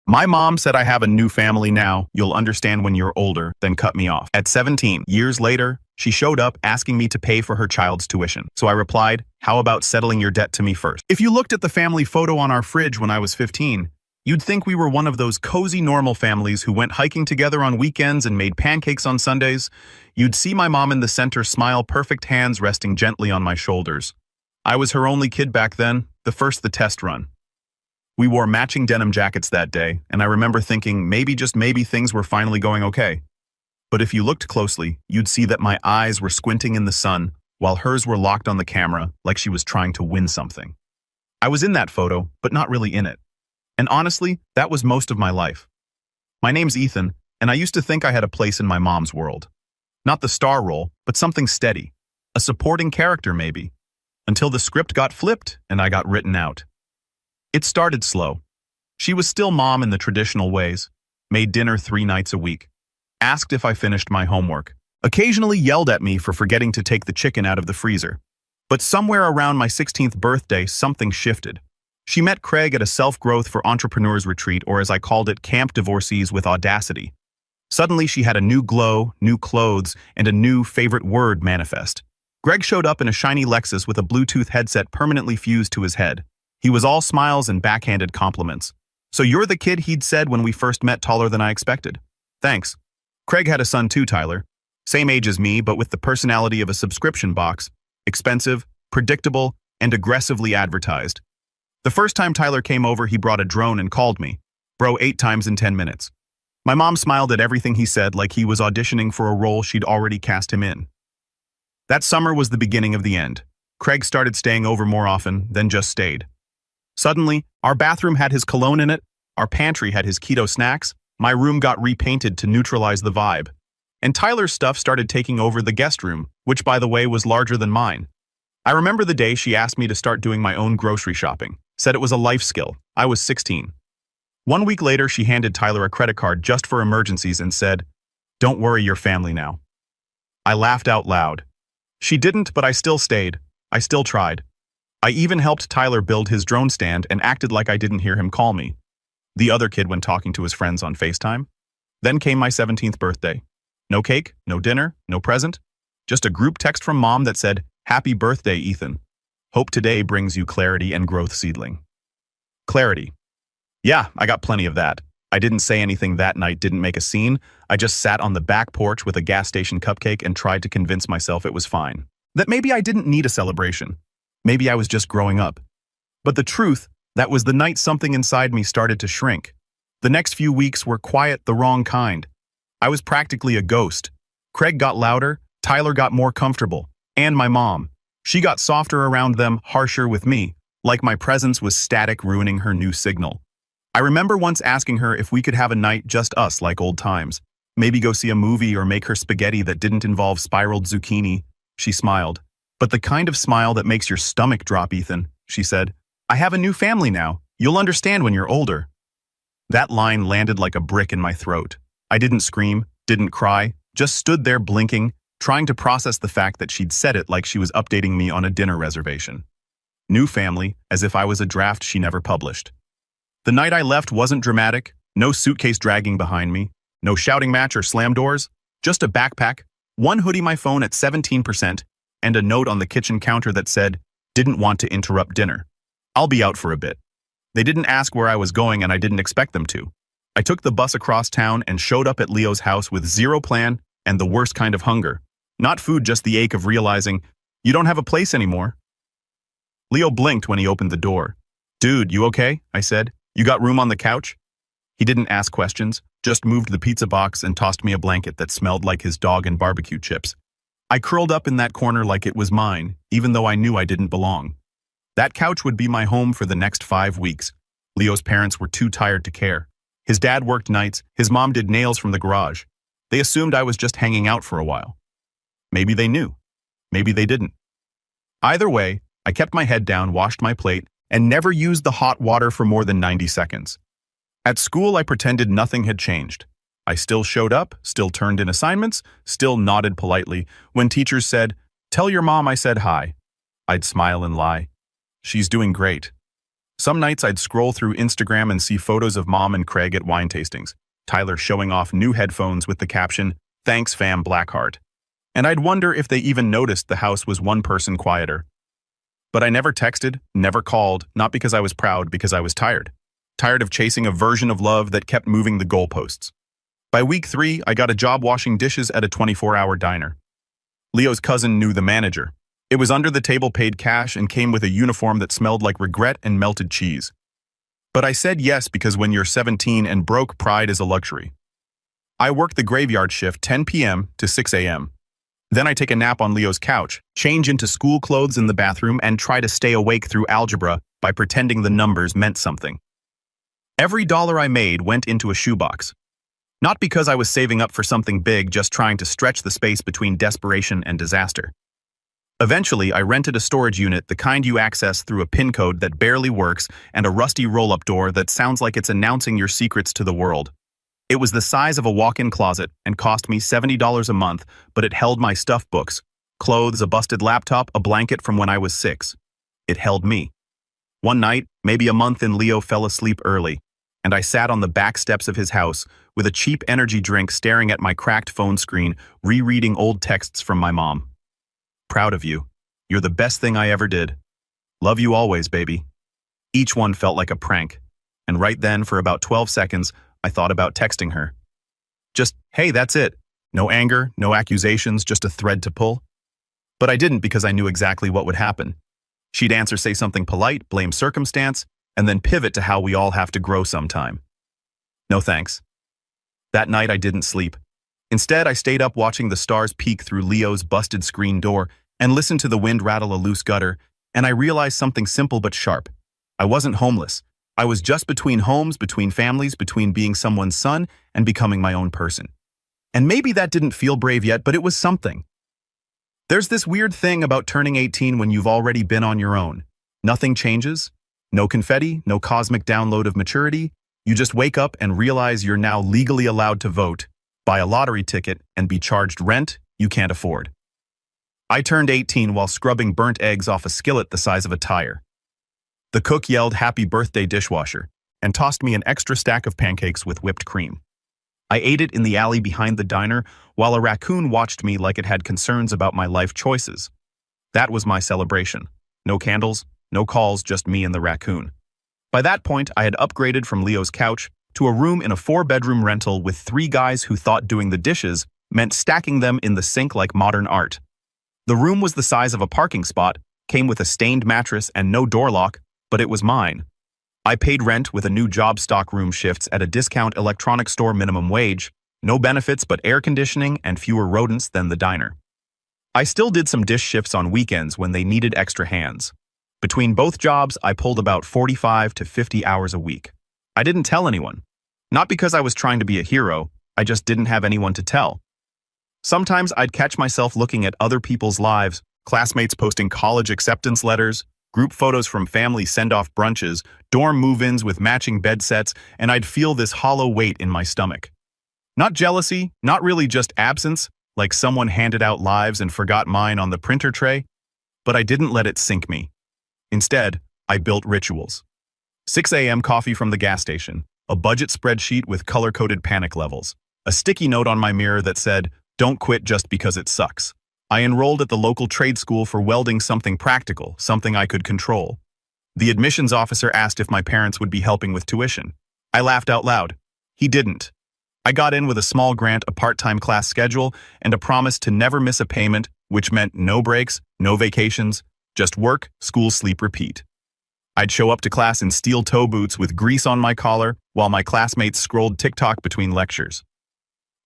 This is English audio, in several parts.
My mom said I have a new family now, you'll understand when you're older, then cut me off. At 17, years later, she showed up asking me to pay for her child's tuition. So I replied, how about settling your debt to me first? If you looked at the family photo on our fridge when I was 15, you'd think we were one of those cozy normal families who went hiking together on weekends and made pancakes on Sundays. You'd see my mom in the center smile, perfect hands resting gently on my shoulders. I was her only kid back then, the first the test run. We wore matching denim jackets that day, and I remember thinking maybe just maybe things were finally going okay. But if you looked closely, you'd see that my eyes were squinting in the sun, while hers were locked on the camera like she was trying to win something. I was in that photo, but not really in it. And honestly, that was most of my life. My name's Ethan, and I used to think I had a place in my mom's world. Not the star role, but something steady. A supporting character, maybe. Until the script got flipped and I got written out. It started slow. She was still mom in the traditional ways, made dinner 3 nights a week, asked if I finished my homework, occasionally yelled at me for forgetting to take the chicken out of the freezer. But somewhere around my 16th birthday, something shifted. She met Craig at a self-growth for entrepreneurs retreat, or as I called it, Camp Divorcees with Audacity. Suddenly she had a new glow, new clothes, and a new favorite word manifest. Greg showed up in a shiny Lexus with a Bluetooth headset permanently fused to his head. He was all smiles and backhanded compliments. So you're the kid he'd said when we first met, taller than I expected. Thanks. Craig had a son too, Tyler. Same age as me, but with the personality of a subscription box. Expensive, predictable, and aggressively advertised. The first time Tyler came over, he brought a drone and called me. Bro, 8 times in 10 minutes. My mom smiled at everything he said like he was auditioning for a role she'd already cast him in. That summer was the beginning of the end. Craig started staying over more often, then just stayed. Suddenly, our bathroom had his cologne in it, our pantry had his keto snacks, my room got repainted to neutralize the vibe. And Tyler's stuff started taking over the guest room, which by the way was larger than mine. I remember the day she asked me to start doing my own grocery shopping, said it was a life skill. I was 16. 1 week later, she handed Tyler a credit card just for emergencies and said, "Don't worry, your family now." I laughed out loud. She didn't, but I still stayed. I still tried. I even helped Tyler build his drone stand and acted like I didn't hear him call me. The other kid when talking to his friends on FaceTime. Then came my 17th birthday. No cake, no dinner, no present. Just a group text from mom that said, "Happy birthday, Ethan. Hope today brings you clarity and growth, seedling." Clarity. Yeah, I got plenty of that. I didn't say anything that night, didn't make a scene. I just sat on the back porch with a gas station cupcake and tried to convince myself it was fine. That maybe I didn't need a celebration. Maybe I was just growing up. But the truth, that was the night something inside me started to shrink. The next few weeks were quiet, the wrong kind. I was practically a ghost. Craig got louder, Tyler got more comfortable, and my mom. She got softer around them, harsher with me, like my presence was static, ruining her new signal. I remember once asking her if we could have a night just us like old times. Maybe go see a movie or make her spaghetti that didn't involve spiraled zucchini. She smiled. But the kind of smile that makes your stomach drop, Ethan, she said. I have a new family now. You'll understand when you're older. That line landed like a brick in my throat. I didn't scream, didn't cry, just stood there blinking, trying to process the fact that she'd said it like she was updating me on a dinner reservation. New family, as if I was a draft she never published. The night I left wasn't dramatic, no suitcase dragging behind me, no shouting match or slam doors, just a backpack, one hoodie, my phone at 17%, and a note on the kitchen counter that said, "Didn't want to interrupt dinner. I'll be out for a bit." They didn't ask where I was going and I didn't expect them to. I took the bus across town and showed up at Leo's house with zero plan and the worst kind of hunger. Not food, just the ache of realizing, you don't have a place anymore. Leo blinked when he opened the door. "Dude, you okay?" I said. "You got room on the couch?" He didn't ask questions, just moved the pizza box and tossed me a blanket that smelled like his dog and barbecue chips. I curled up in that corner like it was mine, even though I knew I didn't belong. That couch would be my home for the next 5 weeks. Leo's parents were too tired to care. His dad worked nights, his mom did nails from the garage. They assumed I was just hanging out for a while. Maybe they knew. Maybe they didn't. Either way, I kept my head down, washed my plate, and never used the hot water for more than 90 seconds. At school, I pretended nothing had changed. I still showed up, still turned in assignments, still nodded politely. When teachers said, "Tell your mom I said hi," I'd smile and lie. "She's doing great." Some nights I'd scroll through Instagram and see photos of Mom and Craig at wine tastings, Tyler showing off new headphones with the caption, "Thanks fam Blackheart." And I'd wonder if they even noticed the house was one person quieter. But I never texted, never called, not because I was proud, because I was tired. Tired of chasing a version of love that kept moving the goalposts. By week 3, I got a job washing dishes at a 24-hour diner. Leo's cousin knew the manager. It was under the table paid cash and came with a uniform that smelled like regret and melted cheese. But I said yes because when you're 17 and broke, pride is a luxury. I work the graveyard shift 10 p.m. to 6 a.m. Then I take a nap on Leo's couch, change into school clothes in the bathroom, and try to stay awake through algebra by pretending the numbers meant something. Every dollar I made went into a shoebox. Not because I was saving up for something big, just trying to stretch the space between desperation and disaster. Eventually, I rented a storage unit, the kind you access through a PIN code that barely works and a rusty roll-up door that sounds like it's announcing your secrets to the world. It was the size of a walk-in closet and cost me $70 a month, but it held my stuffed books, clothes, a busted laptop, a blanket from when I was 6. It held me. One night, maybe a month in, Leo fell asleep early, and I sat on the back steps of his house with a cheap energy drink staring at my cracked phone screen, rereading old texts from my mom. "Proud of you. You're the best thing I ever did. Love you always, baby." Each one felt like a prank, and right then, for about 12 seconds, I thought about texting her. Just, "Hey, that's it. No anger, no accusations, just a thread to pull." But I didn't because I knew exactly what would happen. She'd answer, say something polite, blame circumstance, and then pivot to how we all have to grow sometime. No thanks. That night I didn't sleep. Instead, I stayed up watching the stars peek through Leo's busted screen door and listened to the wind rattle a loose gutter, and I realized something simple but sharp. I wasn't homeless. I was just between homes, between families, between being someone's son and becoming my own person. And maybe that didn't feel brave yet, but it was something. There's this weird thing about turning 18 when you've already been on your own. Nothing changes. No confetti, no cosmic download of maturity. You just wake up and realize you're now legally allowed to vote, buy a lottery ticket, and be charged rent you can't afford. I turned 18 while scrubbing burnt eggs off a skillet the size of a tire. The cook yelled, "Happy birthday, dishwasher," and tossed me an extra stack of pancakes with whipped cream. I ate it in the alley behind the diner while a raccoon watched me like it had concerns about my life choices. That was my celebration. No candles, no calls, just me and the raccoon. By that point, I had upgraded from Leo's couch to a room in a 4-bedroom rental with 3 guys who thought doing the dishes meant stacking them in the sink like modern art. The room was the size of a parking spot, came with a stained mattress and no door lock, but it was mine. I paid rent with a new job, stock room shifts at a discount electronics store, minimum wage, no benefits but air conditioning and fewer rodents than the diner. I still did some dish shifts on weekends when they needed extra hands. Between both jobs, I pulled about 45 to 50 hours a week. I didn't tell anyone. Not because I was trying to be a hero, I just didn't have anyone to tell. Sometimes I'd catch myself looking at other people's lives, classmates posting college acceptance letters, group photos from family send-off brunches, dorm move-ins with matching bed sets, and I'd feel this hollow weight in my stomach. Not jealousy, not really, just absence, like someone handed out lives and forgot mine on the printer tray. But I didn't let it sink me. Instead, I built rituals. 6 a.m. coffee from the gas station, a budget spreadsheet with color-coded panic levels, a sticky note on my mirror that said, "Don't quit just because it sucks." I enrolled at the local trade school for welding, something practical, something I could control. The admissions officer asked if my parents would be helping with tuition. I laughed out loud. He didn't. I got in with a small grant, a part-time class schedule, and a promise to never miss a payment, which meant no breaks, no vacations, just work, school, sleep, repeat. I'd show up to class in steel toe boots with grease on my collar while my classmates scrolled TikTok between lectures.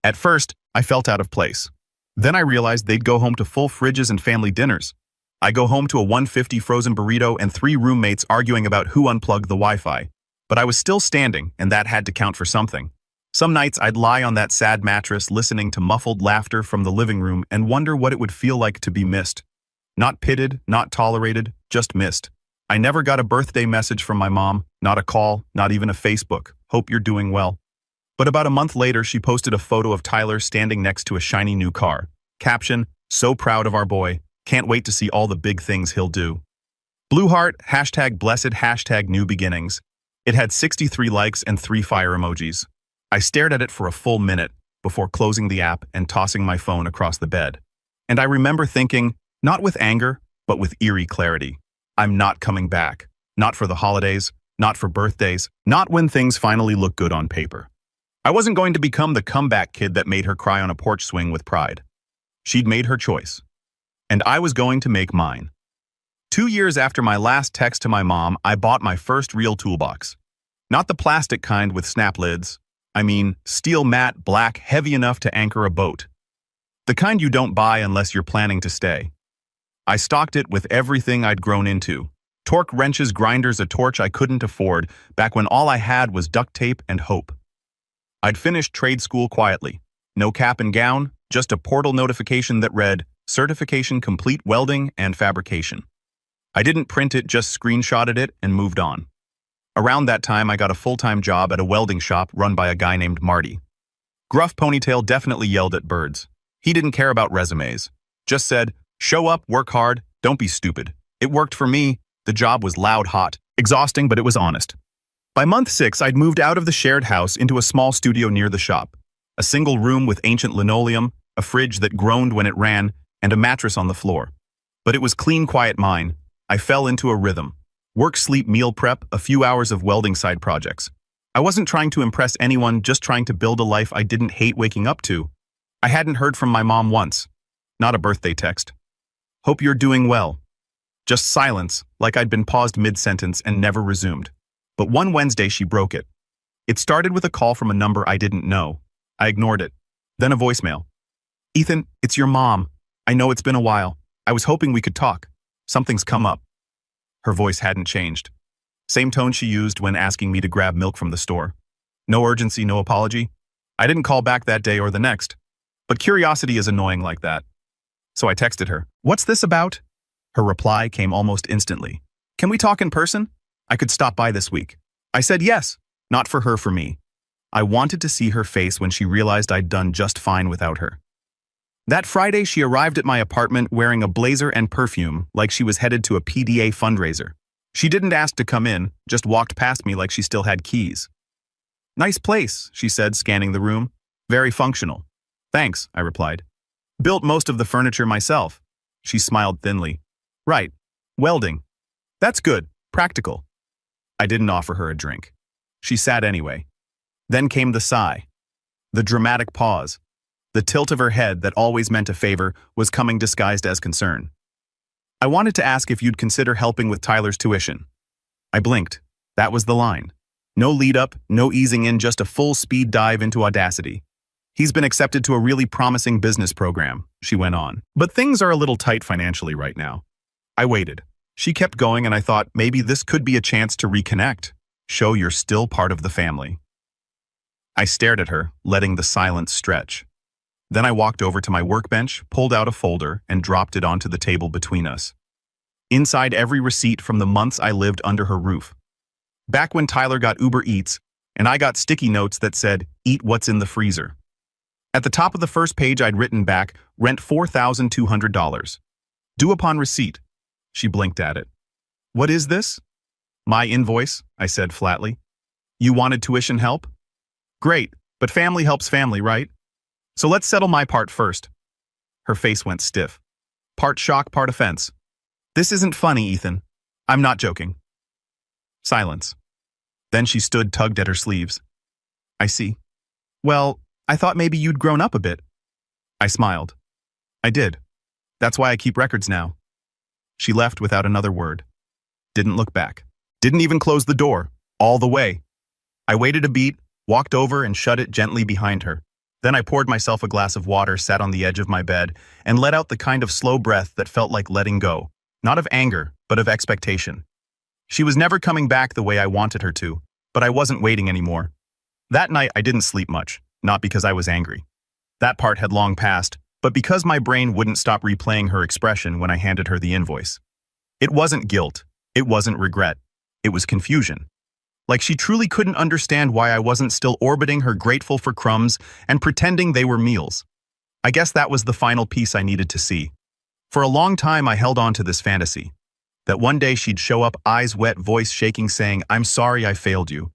At first, I felt out of place. Then I realized they'd go home to full fridges and family dinners. I go home to a 150 frozen burrito and 3 roommates arguing about who unplugged the Wi-Fi. But I was still standing, and that had to count for something. Some nights I'd lie on that sad mattress listening to muffled laughter from the living room and wonder what it would feel like to be missed. Not pitted, not tolerated, just missed. I never got a birthday message from my mom, not a call, not even a Facebook, "Hope you're doing well." But about a month later, she posted a photo of Tyler standing next to a shiny new car. Caption, "So proud of our boy. Can't wait to see all the big things he'll do." Blue heart, hashtag blessed, hashtag new beginnings. It had 63 likes and 3 fire emojis. I stared at it for a full minute before closing the app and tossing my phone across the bed. And I remember thinking, not with anger, but with eerie clarity, I'm not coming back. Not for the holidays, not for birthdays, not when things finally look good on paper. I wasn't going to become the comeback kid that made her cry on a porch swing with pride. She'd made her choice. And I was going to make mine. 2 years after my last text to my mom, I bought my first real toolbox. Not the plastic kind with snap lids. I mean, steel matte, black, heavy enough to anchor a boat. The kind you don't buy unless you're planning to stay. I stocked it with everything I'd grown into. Torque wrenches, grinders, a torch I couldn't afford back when all I had was duct tape and hope. I'd finished trade school quietly. No cap and gown, just a portal notification that read, Certification Complete Welding and Fabrication. I didn't print it, just screenshotted it and moved on. Around that time, I got a full-time job at a welding shop run by a guy named Marty. Gruff ponytail, definitely yelled at birds. He didn't care about resumes. Just said, show up, work hard, don't be stupid. It worked for me. The job was loud, hot, exhausting, but it was honest. By month 6, I'd moved out of the shared house into a small studio near the shop. A single room with ancient linoleum, a fridge that groaned when it ran, and a mattress on the floor. But it was clean, quiet mine. I fell into a rhythm. Work, sleep, meal prep, a few hours of welding side projects. I wasn't trying to impress anyone, just trying to build a life I didn't hate waking up to. I hadn't heard from my mom once. Not a birthday text. Hope you're doing well. Just silence, like I'd been paused mid-sentence and never resumed. But one Wednesday she broke it. It started with a call from a number I didn't know. I ignored it. Then a voicemail. Ethan, it's your mom. I know it's been a while. I was hoping we could talk. Something's come up. Her voice hadn't changed. Same tone she used when asking me to grab milk from the store. No urgency, no apology. I didn't call back that day or the next. But curiosity is annoying like that. So I texted her, "What's this about?" Her reply came almost instantly. "Can we talk in person? I could stop by this week." I said yes, not for her, for me. I wanted to see her face when she realized I'd done just fine without her. That Friday, she arrived at my apartment wearing a blazer and perfume like she was headed to a PDA fundraiser. She didn't ask to come in, just walked past me like she still had keys. "Nice place," she said, scanning the room. "Very functional." "Thanks," I replied. "Built most of the furniture myself." She smiled thinly. "Right. Welding. That's good. Practical." I didn't offer her a drink. She sat anyway. Then came the sigh. The dramatic pause. The tilt of her head that always meant a favor was coming disguised as concern. "I wanted to ask if you'd consider helping with Tyler's tuition." I blinked. That was the line. No lead-up, no easing in, just a full-speed dive into audacity. "He's been accepted to a really promising business program," she went on. "But things are a little tight financially right now." I waited. She kept going, and I thought maybe this could be a chance to reconnect. Show you're still part of the family. I stared at her, letting the silence stretch. Then I walked over to my workbench, pulled out a folder, and dropped it onto the table between us. Inside, every receipt from the months I lived under her roof. Back when Tyler got Uber Eats, and I got sticky notes that said, "Eat what's in the freezer." At the top of the first page, I'd written back, "Rent $4,200. Due upon receipt." She blinked at it. "What is this?" "My invoice," I said flatly. "You wanted tuition help?" "Great, but family helps family, right? So let's settle my part first." Her face went stiff. Part shock, part offense. "This isn't funny, Ethan. I'm not joking." Silence. Then she stood, tugged at her sleeves. "I see. Well, I thought maybe you'd grown up a bit." I smiled. "I did. That's why I keep records now." She left without another word. Didn't look back. Didn't even close the door. All the way. I waited a beat, walked over and shut it gently behind her. Then I poured myself a glass of water, sat on the edge of my bed, and let out the kind of slow breath that felt like letting go. Not of anger, but of expectation. She was never coming back the way I wanted her to, but I wasn't waiting anymore. That night I didn't sleep much, not because I was angry. That part had long passed, but because my brain wouldn't stop replaying her expression when I handed her the invoice. It wasn't guilt. It wasn't regret. It was confusion. Like she truly couldn't understand why I wasn't still orbiting her, grateful for crumbs and pretending they were meals. I guess that was the final piece I needed to see. For a long time I held on to this fantasy. That one day she'd show up, eyes wet, voice shaking, saying, "I'm sorry I failed you."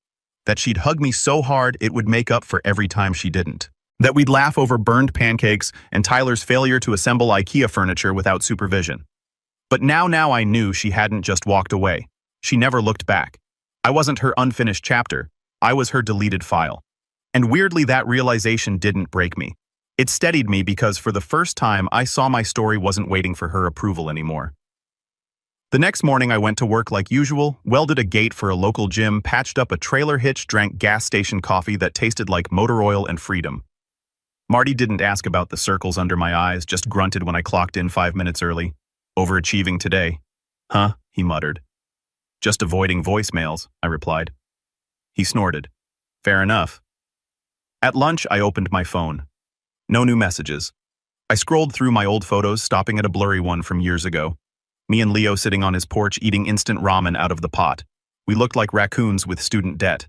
That she'd hug me so hard it would make up for every time she didn't. That we'd laugh over burned pancakes and Tyler's failure to assemble IKEA furniture without supervision. But now I knew she hadn't just walked away. She never looked back. I wasn't her unfinished chapter. I was her deleted file. And weirdly, that realization didn't break me. It steadied me because for the first time I saw my story wasn't waiting for her approval anymore. The next morning I went to work like usual, welded a gate for a local gym, patched up a trailer hitch, drank gas station coffee that tasted like motor oil and freedom. Marty didn't ask about the circles under my eyes, just grunted when I clocked in 5 minutes early. "Overachieving today." "Huh?" he muttered. "Just avoiding voicemails," I replied. He snorted. "Fair enough." At lunch, I opened my phone. No new messages. I scrolled through my old photos, stopping at a blurry one from years ago. Me and Leo sitting on his porch eating instant ramen out of the pot. We looked like raccoons with student debt.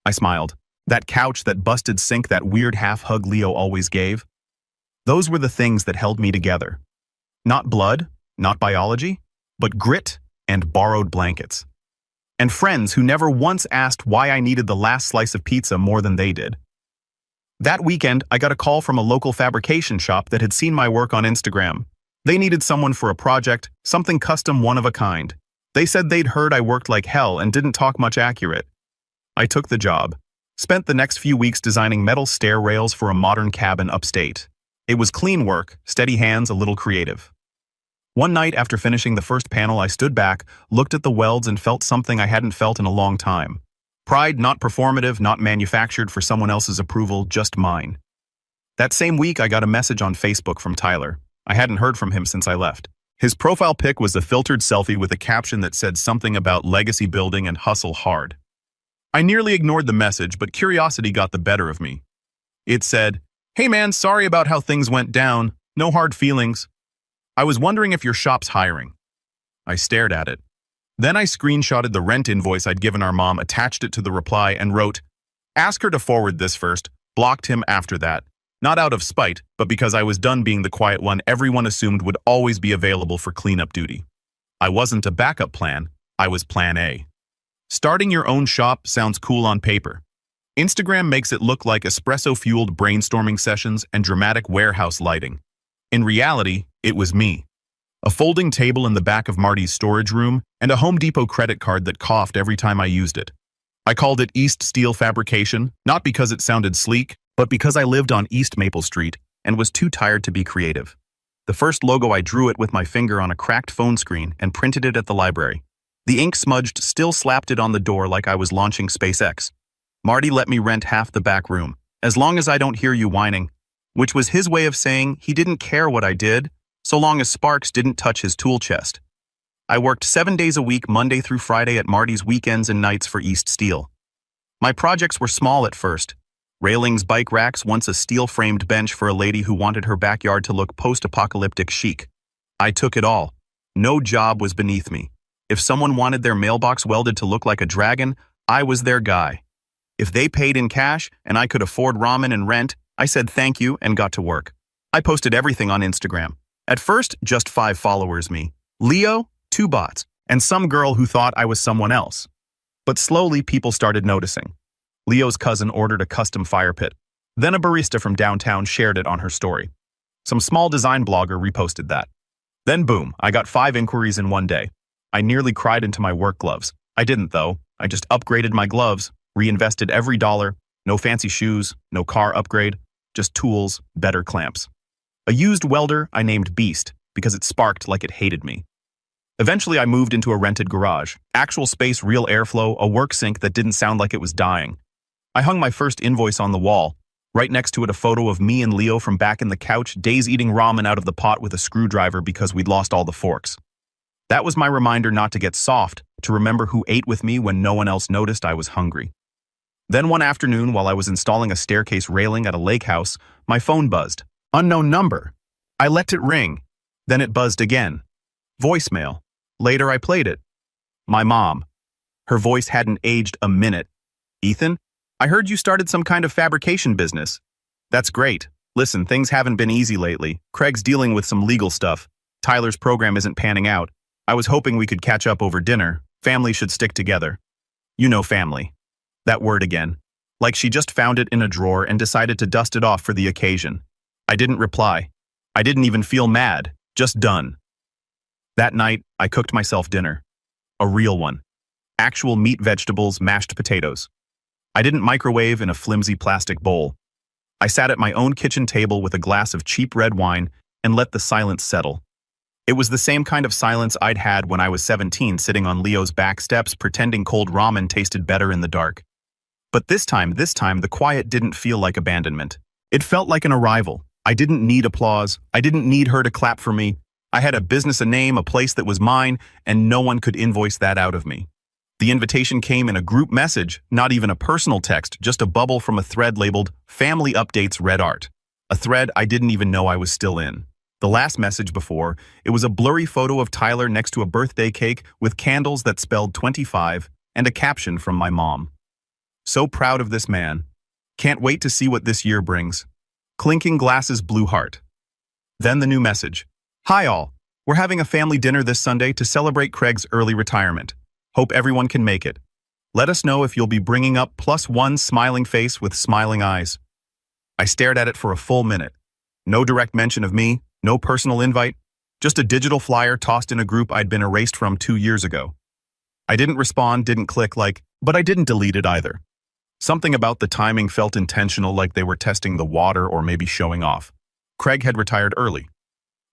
I smiled. That couch, that busted sink, that weird half-hug Leo always gave. Those were the things that held me together. Not blood, not biology, but grit and borrowed blankets. And friends who never once asked why I needed the last slice of pizza more than they did. That weekend, I got a call from a local fabrication shop that had seen my work on Instagram. They needed someone for a project, something custom, one of a kind. They said they'd heard I worked like hell and didn't talk much accurate. I took the job. Spent the next few weeks designing metal stair rails for a modern cabin upstate. It was clean work, steady hands, a little creative. One night after finishing the first panel, I stood back, looked at the welds and felt something I hadn't felt in a long time. Pride, not performative, not manufactured for someone else's approval, just mine. That same week, I got a message on Facebook from Tyler. I hadn't heard from him since I left. His profile pic was a filtered selfie with a caption that said something about legacy building and hustle hard. I nearly ignored the message, but curiosity got the better of me. It said, "Hey man, sorry about how things went down. No hard feelings. I was wondering if your shop's hiring." I stared at it. Then I screenshotted the rent invoice I'd given our mom, attached it to the reply, and wrote, "Ask her to forward this first," blocked him after that. Not out of spite, but because I was done being the quiet one everyone assumed would always be available for cleanup duty. I wasn't a backup plan, I was plan A. Starting your own shop sounds cool on paper. Instagram makes it look like espresso-fueled brainstorming sessions and dramatic warehouse lighting. In reality, it was me. A folding table in the back of Marty's storage room and a Home Depot credit card that coughed every time I used it. I called it East Steel Fabrication, not because it sounded sleek, but because I lived on East Maple Street and was too tired to be creative. The first logo, I drew it with my finger on a cracked phone screen and printed it at the library. The ink smudged, still slapped it on the door like I was launching SpaceX. Marty let me rent half the back room, as long as I don't hear you whining, which was his way of saying he didn't care what I did, so long as sparks didn't touch his tool chest. I worked 7 days a week, Monday through Friday, at Marty's weekends and nights for East Steel. My projects were small at first. Railings, bike racks, once a steel-framed bench for a lady who wanted her backyard to look post-apocalyptic chic. I took it all. No job was beneath me. If someone wanted their mailbox welded to look like a dragon, I was their guy. If they paid in cash and I could afford ramen and rent, I said thank you and got to work. I posted everything on Instagram. At first, just 5 followers me. Leo, 2 bots, and some girl who thought I was someone else. But slowly people started noticing. Leo's cousin ordered a custom fire pit. Then a barista from downtown shared it on her story. Some small design blogger reposted that. Then boom, I got 5 inquiries in one day. I nearly cried into my work gloves. I didn't though. I just upgraded my gloves, reinvested every dollar, no fancy shoes, no car upgrade, just tools, better clamps. A used welder I named Beast because it sparked like it hated me. Eventually I moved into a rented garage. Actual space, real airflow, a work sink that didn't sound like it was dying. I hung my first invoice on the wall. Right next to it, a photo of me and Leo from back in the couch, days eating ramen out of the pot with a screwdriver because we'd lost all the forks. That was my reminder not to get soft, to remember who ate with me when no one else noticed I was hungry. Then one afternoon, while I was installing a staircase railing at a lake house, my phone buzzed. Unknown number. I let it ring. Then it buzzed again. Voicemail. Later I played it. My mom. Her voice hadn't aged a minute. "Ethan? I heard you started some kind of fabrication business." "That's great. Listen, things haven't been easy lately. Craig's dealing with some legal stuff. Tyler's program isn't panning out. I was hoping we could catch up over dinner. Family should stick together. You know family. That word again. Like she just found it in a drawer and decided to dust it off for the occasion. I didn't reply. I didn't even feel mad, just done. That night, I cooked myself dinner. A real one. Actual meat, vegetables, mashed potatoes. I didn't microwave in a flimsy plastic bowl. I sat at my own kitchen table with a glass of cheap red wine and let the silence settle. It was the same kind of silence I'd had when I was 17, sitting on Leo's back steps pretending cold ramen tasted better in the dark. But this time, the quiet didn't feel like abandonment. It felt like an arrival. I didn't need applause. I didn't need her to clap for me. I had a business, a name, a place that was mine, and no one could invoice that out of me. The invitation came in a group message, not even a personal text, just a bubble from a thread labeled Family Updates Red Art. A thread I didn't even know I was still in. The last message before, it was a blurry photo of Tyler next to a birthday cake with candles that spelled 25 and a caption from my mom. So proud of this man. Can't wait to see what this year brings. Clinking glasses, blue heart. Then the new message. Hi all. We're having a family dinner this Sunday to celebrate Craig's early retirement. Hope everyone can make it. Let us know if you'll be bringing up +1 smiling face with smiling eyes. I stared at it for a full minute. No direct mention of me, no personal invite, just a digital flyer tossed in a group I'd been erased from 2 years ago. I didn't respond, didn't click like, but I didn't delete it either. Something about the timing felt intentional, like they were testing the water or maybe showing off. Craig had retired early.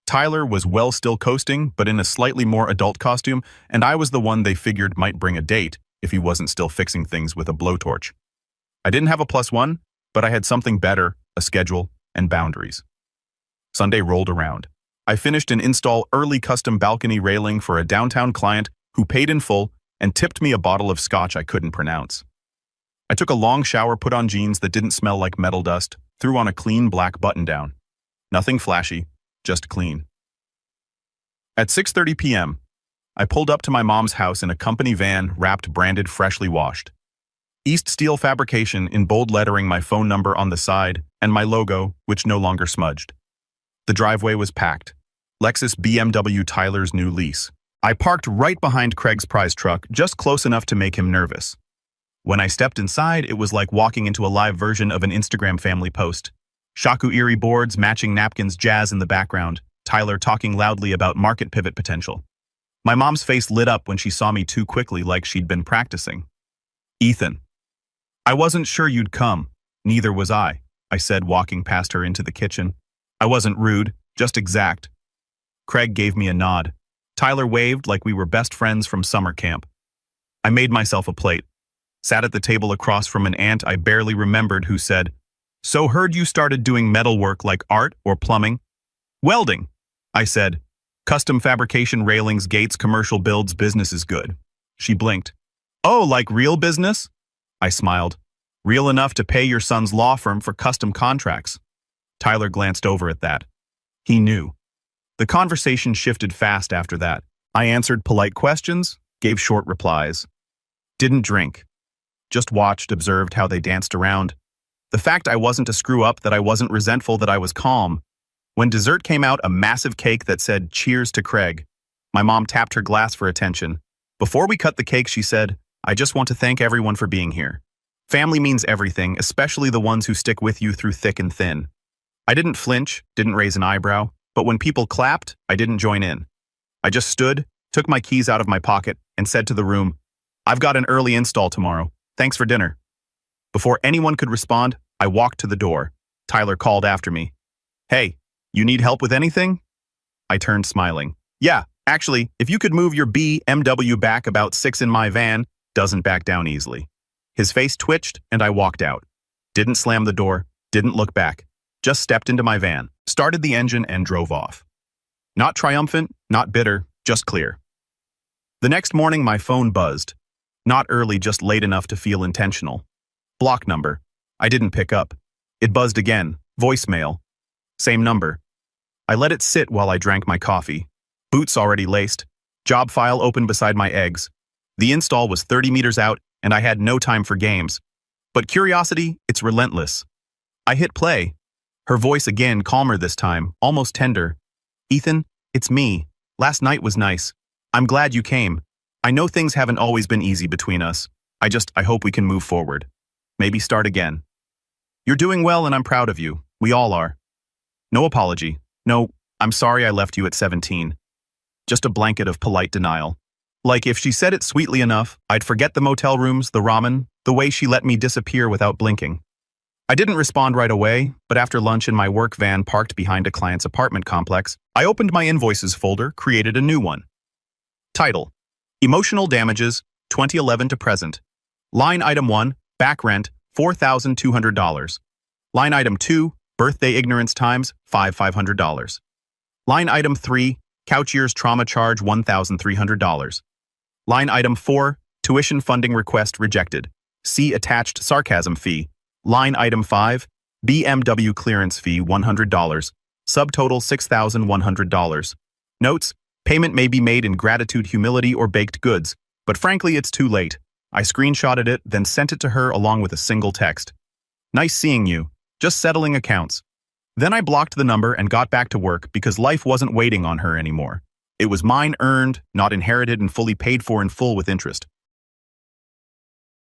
Tyler was still coasting, but in a slightly more adult costume, and I was the one they figured might bring a date if he wasn't still fixing things with a blowtorch. I didn't have a +1, but I had something better, a schedule, and boundaries. Sunday rolled around. I finished an install early custom balcony railing for a downtown client who paid in full and tipped me a bottle of scotch I couldn't pronounce. I took a long shower, put on jeans that didn't smell like metal dust, threw on a clean black button-down. Nothing flashy, just clean. At 6:30 p.m., I pulled up to my mom's house in a company van wrapped, branded, freshly washed. East Steel Fabrication in bold lettering, my phone number on the side, and my logo, which no longer smudged. The driveway was packed. Lexus, BMW, Tyler's new lease. I parked right behind Craig's prize truck, just close enough to make him nervous. When I stepped inside, it was like walking into a live version of an Instagram family post. Shaku-iri boards, matching napkins, jazz in the background, Tyler talking loudly about market pivot potential. My mom's face lit up when she saw me too quickly, like she'd been practicing. Ethan. I wasn't sure you'd come. Neither was I said, walking past her into the kitchen. I wasn't rude, just exact. Craig gave me a nod. Tyler waved like we were best friends from summer camp. I made myself a plate. Sat at the table across from an aunt I barely remembered who said, "So heard you started doing metal work, like art or plumbing?" "Welding," I said. "Custom fabrication, railings, gates, commercial builds, business is good." She blinked. "Oh, like real business?" I smiled. "Real enough to pay your son's law firm for custom contracts." Tyler glanced over at that. He knew. The conversation shifted fast after that. I answered polite questions, gave short replies. Didn't drink. Just watched, observed how they danced around. The fact I wasn't a screw-up, that I wasn't resentful, that I was calm. When dessert came out, a massive cake that said, "Cheers to Craig." My mom tapped her glass for attention. Before we cut the cake, she said, "I just want to thank everyone for being here. Family means everything, especially the ones who stick with you through thick and thin." I didn't flinch, didn't raise an eyebrow, but when people clapped, I didn't join in. I just stood, took my keys out of my pocket, and said to the room, "I've got an early install tomorrow. Thanks for dinner." Before anyone could respond, I walked to the door. Tyler called after me. "Hey, you need help with anything?" I turned, smiling. "Yeah, actually, if you could move your BMW back about 6 in my van, doesn't back down easily." His face twitched, and I walked out. Didn't slam the door, didn't look back. Just stepped into my van, started the engine, and drove off. Not triumphant, not bitter, just clear. The next morning, my phone buzzed. Not early, just late enough to feel intentional. Block number. I didn't pick up. It buzzed again. Voicemail. Same number. I let it sit while I drank my coffee. Boots already laced. Job file open beside my eggs. The install was 30 meters out, and I had no time for games. But curiosity, it's relentless. I hit play. Her voice again, calmer this time, almost tender. "Ethan, it's me. Last night was nice. I'm glad you came. I know things haven't always been easy between us. I hope we can move forward. Maybe start again. You're doing well and I'm proud of you. We all are. No apology. No, I'm sorry I left you at 17. Just a blanket of polite denial. Like if she said it sweetly enough, I'd forget the motel rooms, the ramen, the way she let me disappear without blinking. I didn't respond right away, but after lunch in my work van parked behind a client's apartment complex, I opened my invoices folder, created a new one. Title: Emotional Damages, 2011 to present. Line item 1, back rent, $4,200. Line item 2, birthday ignorance times, $500. Line item 3, couch years trauma charge, $1,300. Line item 4, tuition funding request rejected. See attached sarcasm fee. Line item 5, BMW clearance fee, $100. Subtotal $6,100. Notes: payment may be made in gratitude, humility, or baked goods, but frankly it's too late. I screenshotted it, then sent it to her along with a single text. Nice seeing you. Just settling accounts. Then I blocked the number and got back to work because life wasn't waiting on her anymore. It was mine earned, not inherited, and fully paid for in full with interest.